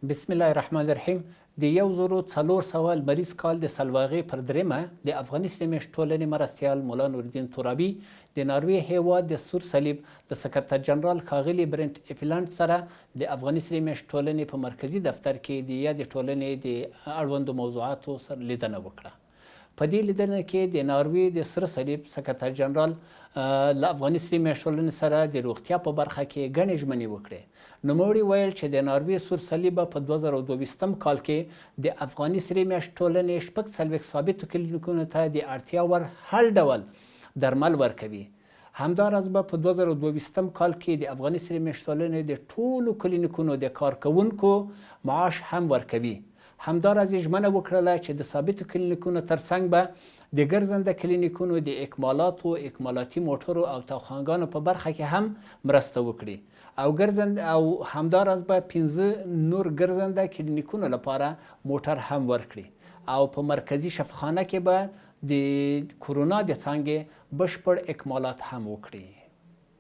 بسم الله الرحمن الرحیم. د 1400 لمریز کال د سلواغې پر دریمه د افغاني سیمې ټولنې مرستیال مولا نورالدین ترابي د ناروې هیواد د سور صلیب د سکرتر جنرال ښاغلي برنټ ایفلند سره د افغاني سیمې ټولنې په مرکزي دفتر کې د یادې ټولنې د اړوندو موضوعاتو سره لیدنه وکړه. په دې لیدنه کې د ناروې د سره صلیب سکرتر جنرال له افغاني سیمې ټولنې سره د روغتیا په برخه کې ګڼې ژمنې وکړې. نوموړي ویل چې د ناروې سور صلیب په 2022 کال کې د افغاني سیمې ټولنې 40 ثابتو کلینیکونو ته د اړتیا وړ هر ډول درمل ورکوي. همداراز به په 2022 کال کې د افغاني سیمې ټولنې د ټولو کلینیکونو د کارکوونکو معاش هم ورکوي. همداراز ژمنه وکړله چې د ثابتو کلینیکونو ترڅنګ به د ګرځنده کلینیکونو د اکمالاتو، اکمالاتي موټرو او تاوخانګانو په برخه کې هم مرسته وکړي او همداراز به 15 نور ګرځنده کلینیکونو لپاره موټر هم ورکړي او په مرکزي شفاخانه کې به د کورونا د څانګې بشپړ اکمالات هم وکړي.